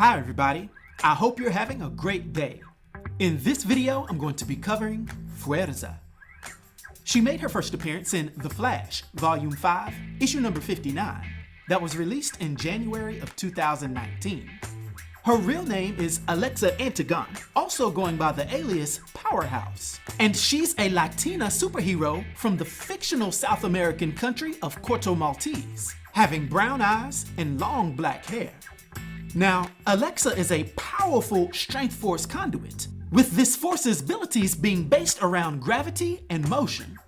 Hi everybody, I hope you're having a great day. In this video, I'm going to be covering Fuerza. She made her first appearance in The Flash, Volume 5, Issue number 59, that was released in January of 2019. Her real name is Alexa Antigone, also going by the alias Powerhouse. And she's a Latina superhero from the fictional South American country of Corto Maltese, having brown eyes and long black hair. Now, Alexa is a powerful strength force conduit, with this force's abilities being based around gravity and motion.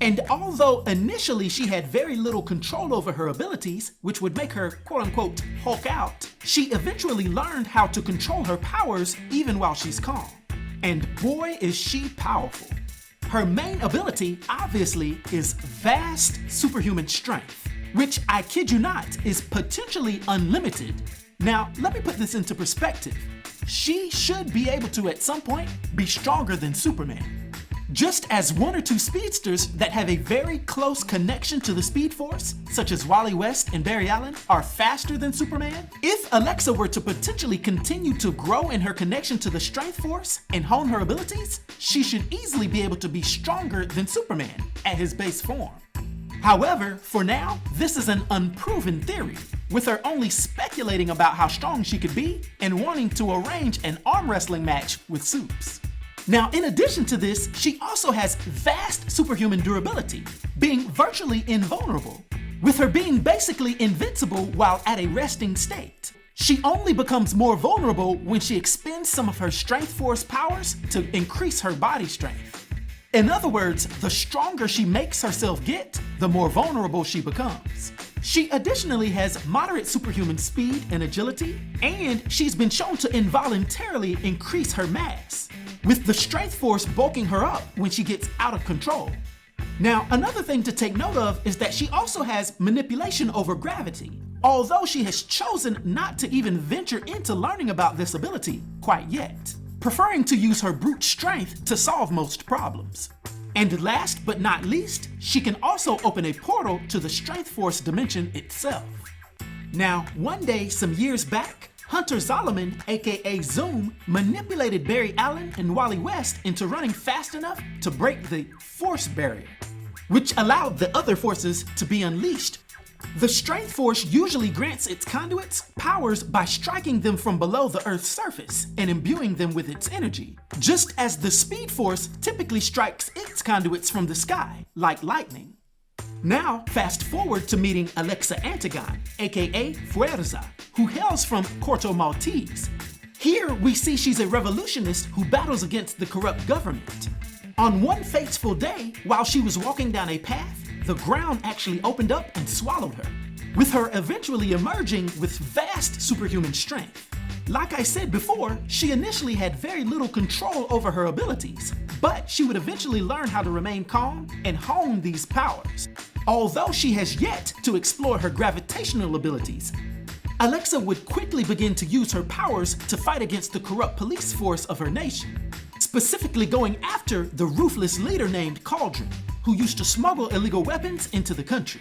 And although initially she had very little control over her abilities, which would make her quote-unquote Hulk out, she eventually learned how to control her powers even while she's calm. And boy is she powerful. Her main ability, obviously, is vast superhuman strength, which, I kid you not, is potentially unlimited. Now, let me put this into perspective. She should be able to, at some point, be stronger than Superman. Just as one or two speedsters that have a very close connection to the Speed Force, such as Wally West and Barry Allen, are faster than Superman, if Alexa were to potentially continue to grow in her connection to the Strength Force and hone her abilities, she should easily be able to be stronger than Superman at his base form. However, for now, this is an unproven theory, with her only speculating about how strong she could be and wanting to arrange an arm wrestling match with Supes. Now, in addition to this, she also has vast superhuman durability, being virtually invulnerable, with her being basically invincible while at a resting state. She only becomes more vulnerable when she expends some of her strength force powers to increase her body strength. In other words, the stronger she makes herself get, the more vulnerable she becomes. She additionally has moderate superhuman speed and agility, and she's been shown to involuntarily increase her mass, with the strength force bulking her up when she gets out of control. Now, another thing to take note of is that she also has manipulation over gravity, although she has chosen not to even venture into learning about this ability quite yet, preferring to use her brute strength to solve most problems. And last but not least, she can also open a portal to the Strength Force dimension itself. Now, one day some years back, Hunter Zolomon, aka Zoom, manipulated Barry Allen and Wally West into running fast enough to break the force barrier, which allowed the other forces to be unleashed. The Strength Force usually grants its conduits powers by striking them from below the Earth's surface and imbuing them with its energy, just as the Speed Force typically strikes its conduits from the sky, like lightning. Now, fast forward to meeting Alexa Antigone, aka Fuerza, who hails from Corto Maltese. Here we see she's a revolutionist who battles against the corrupt government. On one fateful day, while she was walking down a path, the ground actually opened up and swallowed her, with her eventually emerging with vast superhuman strength. Like I said before, she initially had very little control over her abilities, but she would eventually learn how to remain calm and hone these powers. Although she has yet to explore her gravitational abilities, Alexa would quickly begin to use her powers to fight against the corrupt police force of her nation, specifically going after the ruthless leader named Cauldron, who used to smuggle illegal weapons into the country.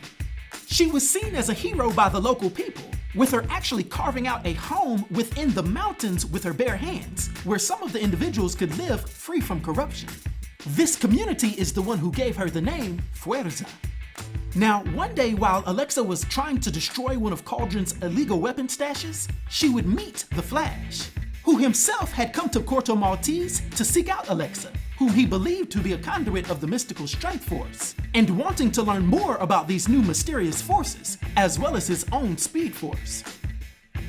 She was seen as a hero by the local people, with her actually carving out a home within the mountains with her bare hands, where some of the individuals could live free from corruption. This community is the one who gave her the name Fuerza. Now, one day while Alexa was trying to destroy one of Cauldron's illegal weapon stashes, she would meet the Flash, who himself had come to Corto Maltese to seek out Alexa, who he believed to be a conduit of the mystical Strength Force, and wanting to learn more about these new mysterious forces, as well as his own Speed Force.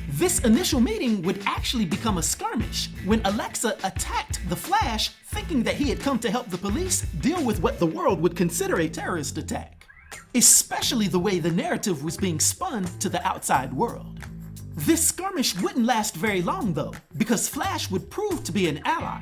This initial meeting would actually become a skirmish when Alexa attacked the Flash, thinking that he had come to help the police deal with what the world would consider a terrorist attack, especially the way the narrative was being spun to the outside world. This skirmish wouldn't last very long though, because Flash would prove to be an ally,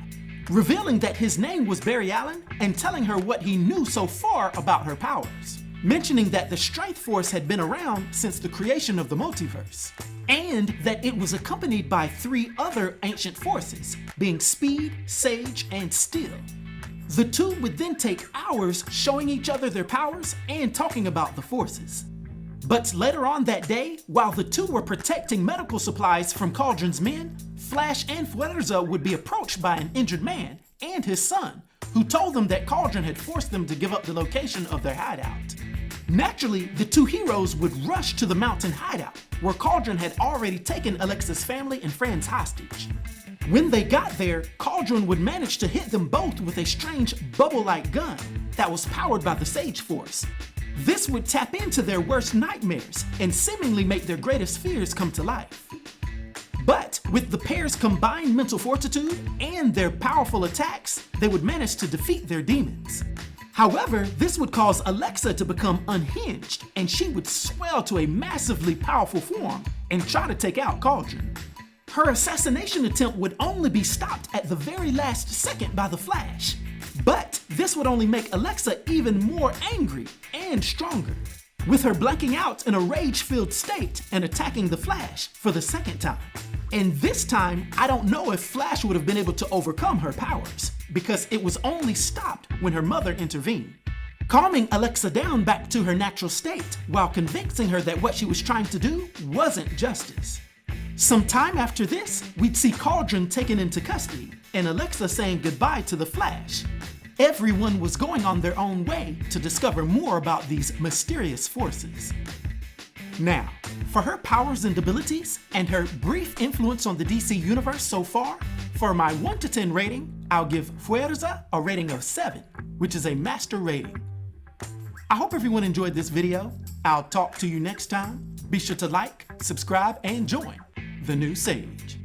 revealing that his name was Barry Allen and telling her what he knew so far about her powers, mentioning that the Strength Force had been around since the creation of the multiverse, and that it was accompanied by 3 other ancient forces, being Speed, Sage, and Steel. The two would then take hours showing each other their powers and talking about the forces. But later on that day, while the two were protecting medical supplies from Cauldron's men, Flash and Fuerza would be approached by an injured man and his son, who told them that Cauldron had forced them to give up the location of their hideout. Naturally, the two heroes would rush to the mountain hideout, where Cauldron had already taken Alexa's family and friends hostage. When they got there, Cauldron would manage to hit them both with a strange bubble-like gun that was powered by the Sage Force. This would tap into their worst nightmares and seemingly make their greatest fears come to life. But with the pair's combined mental fortitude and their powerful attacks, they would manage to defeat their demons. However, this would cause Alexa to become unhinged, and she would swell to a massively powerful form and try to take out Cauldron. Her assassination attempt would only be stopped at the very last second by the Flash. But this would only make Alexa even more angry and stronger, with her blanking out in a rage-filled state and attacking the Flash for the second time. And this time, I don't know if Flash would have been able to overcome her powers, because it was only stopped when her mother intervened, calming Alexa down back to her natural state while convincing her that what she was trying to do wasn't justice. Some time after this, we'd see Cauldron taken into custody and Alexa saying goodbye to the Flash. Everyone was going on their own way to discover more about these mysterious forces. Now, for her powers and abilities and her brief influence on the DC universe so far, for my 1 to 10 rating, I'll give Fuerza a rating of 7, which is a master rating. I hope everyone enjoyed this video. I'll talk to you next time. Be sure to like, subscribe, and join the new Sage.